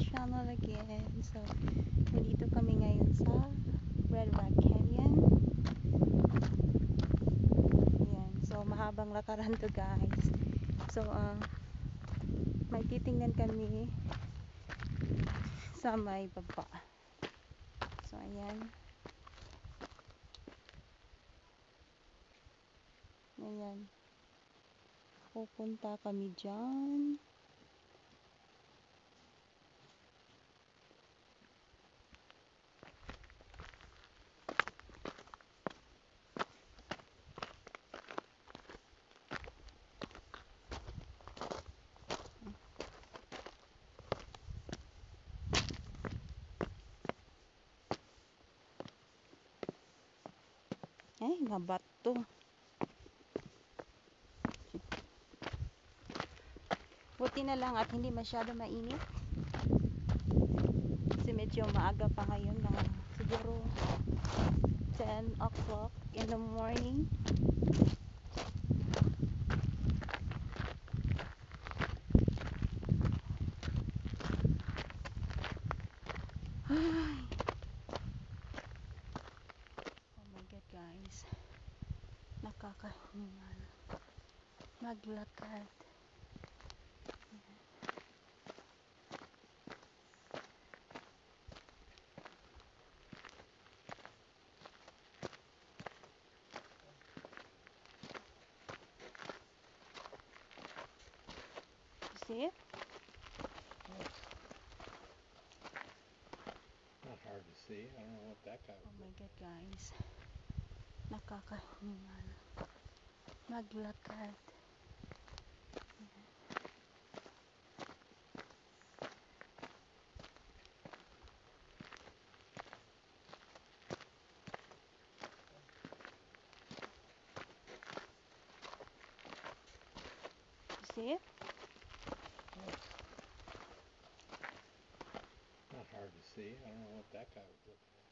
channel again. So, nandito kami ngayon sa Red Rock Canyon. Ayan. So, mahabang lakaran to guys. So, may titingnan kami sa may baba. So, ayan. Ayan. Pupunta kami dyan. Ay, mabato. Buti na lang at hindi masyado mainit. Kasi medyo maaga pa ngayon, mga siguro 10 o'clock in the morning. Ay. Oh my god guys, nakakahingal maglakad. See it? Not hard to see. I don't know what that guy was. Oh my god guys, nakakahingal maglakad. See it? Not hard to see. I don't know what that guy was looking at.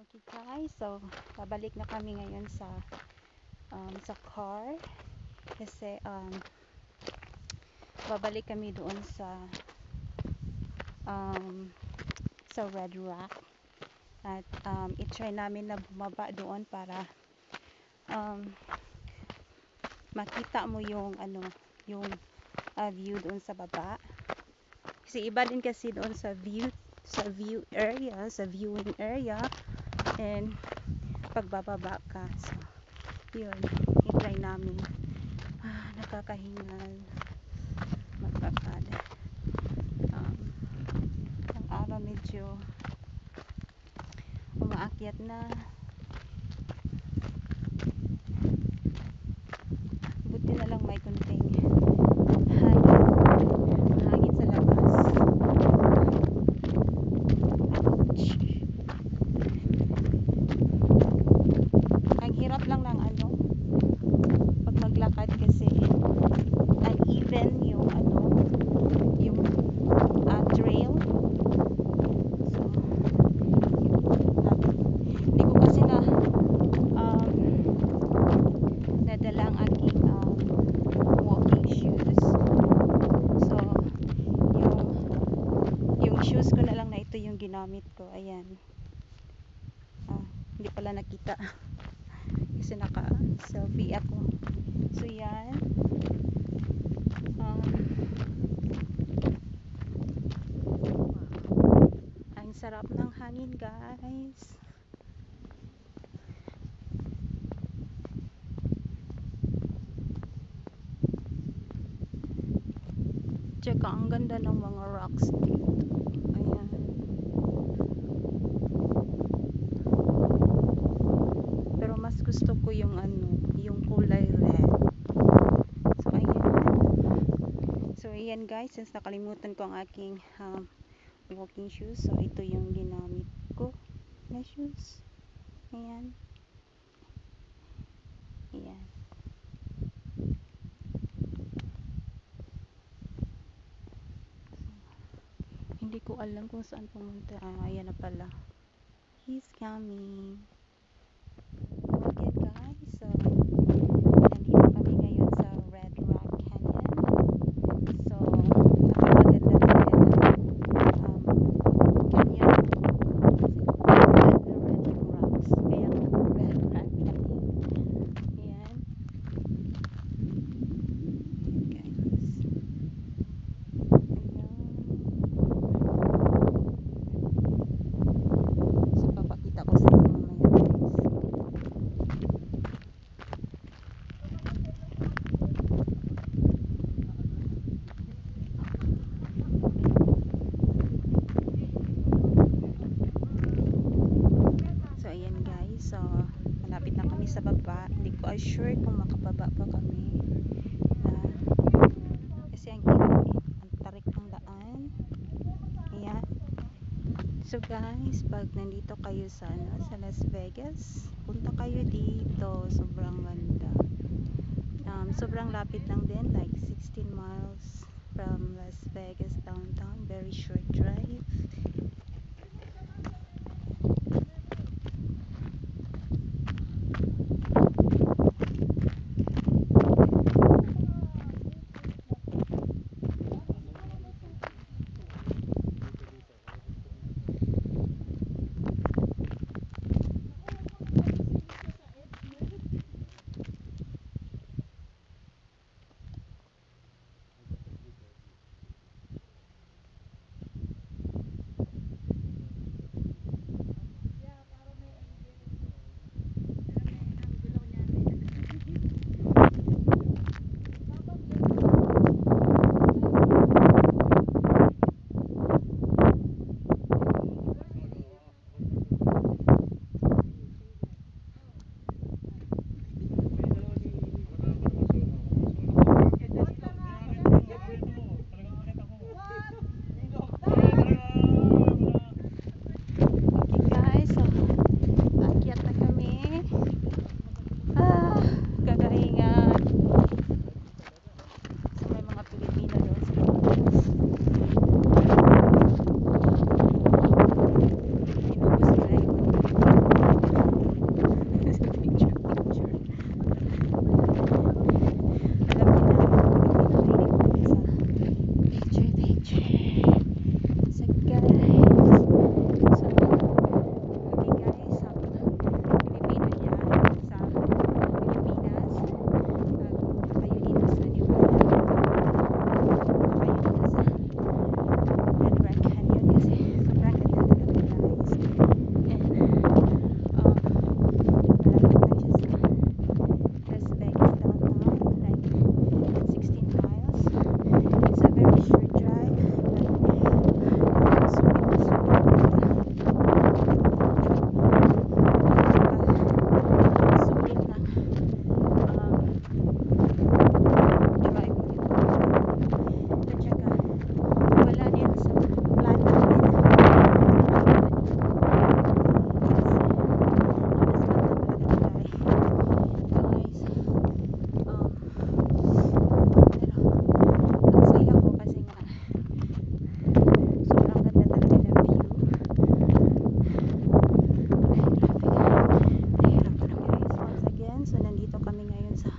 Okay guys, so pabalik na kami ngayon sa car kasi babalik kami doon sa Red Rock at i-try namin na bumaba doon para makita mo yung yung view doon sa baba kasi iba din kasi doon sa viewing area and pagbababa ka. So yun, i-try namin. Nakakahingal maglakad. Ang araw medyo umaakyat na. Buti na lang may kunting hangin sa labas. Ang hirap lang ng pag maglakad kasi uneven yung yung trail. So hindi ko kasi nadala ang aking walking shoes. So yung shoes ko na lang na ito yung ginamit ko. Ayan. Hindi pala nakita kasi naka selfie ako. So yan, ang sarap ng hangin guys. Teka, ang ganda ng mga rocks dito. Ayan. Pero mas gusto ko yung yung kulay red. So, ayan. So, ayan guys, since nakalimutan ko ang aking walking shoes. So, ito yung ginamit ko na shoes. Ayan. Ayan. Hindi ko alam kung saan pumunta. Ayan na pala. He's coming. Okay guys, so nandito kami ngayon sa Red Rock Canyon. So, napakaganda talaga ng canyon. The red rocks. Kaya Red Rock Canyon. Ayan. Ayan guys. Ayan. So, papakita ko sa inyo mamaya guys. So, ayan guys. So, malapit na kami sa baba. Hindi ko sure kung makababa pa kami. Kasi ang hirap eh. Ang tarik ng daan. Ayan. So guys, pag nandito kayo sa sa Las Vegas, punta kayo dito. Sobrang ganda. Sobrang lapit lang din. Like 16 miles from Las Vegas downtown. Very short drive. Okay guys, so akyat na kami. Kagahingan. So may mga Pilipino doon sa labas. Inubos nila yung picture. Alam niyo na, Pilipino mahilig sa picture. So guys, so okay guys, so Pilipino niya sa Pilipinas. Pumunta kayo dito sa Nevada. Pumunta kayo dito sa Red Rock Canyon kasi sobrang ganda talaga guys. And malapit lang siya sa Las Vegas downtown, like 16 miles. It's a very short drive, but sulit na drive mo dito. At saka wala din sa plan namin guys. Pero ang saya ko kasi nga sobrang ganda talaga ng view. Ay, grabe. Nahirap ko na guys. Once again, so nandito kami ngayon sa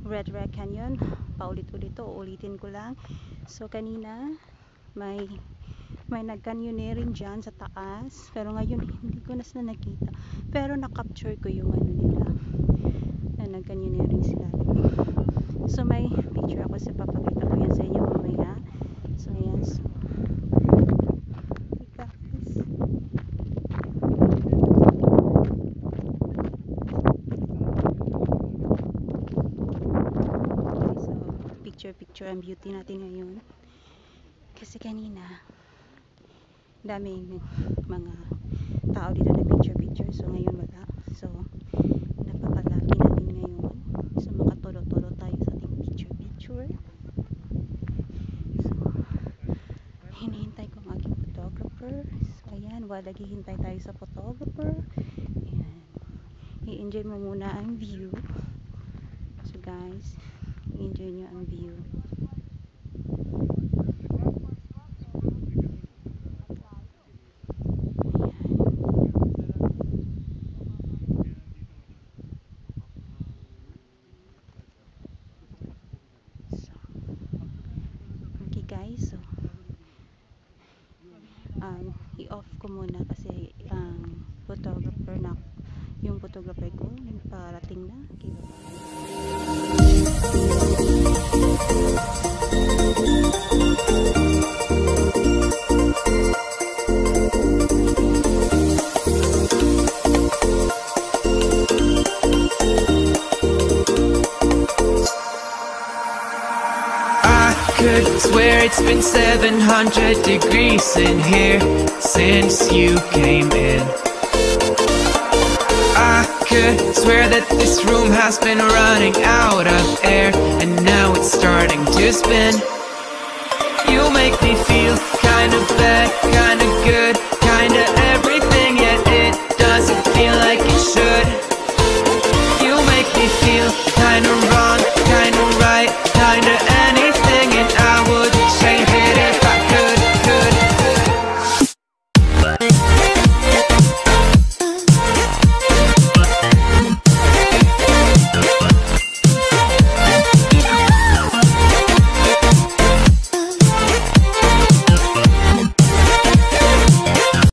Red Rock Canyon. Paulit-ulit to, ulitin ko lang. So kanina may nag-canyoneering dyan sa taas, pero ngayon hindi ko na sila nakita, pero na-capture ko yung nila na nag-canyoneering sila. So may picture ako, sa papakita ko yan sa inyo mamaya. So ayan, so guys, so picture ang beauty natin ngayon. Kasi kanina daming mga tao dito na picture, so ngayon wala. So napakalaki natin ngayon, so makatulog-tulog tayo sa ating picture. So hinihintay ko ang aking photographer. So ayan, while naghihintay tayo sa photographer, ayan, i-enjoy mo muna ang view. So guys, i-enjoy nyo ang view. Okay guys, so i-off ko muna kasi ang yung photographer ko parating na. Okay, could swear it's been 700 degrees in here since you came in. I could swear that this room has been running out of air, and now it's starting to spin. You make me feel kind of bad, kind of good.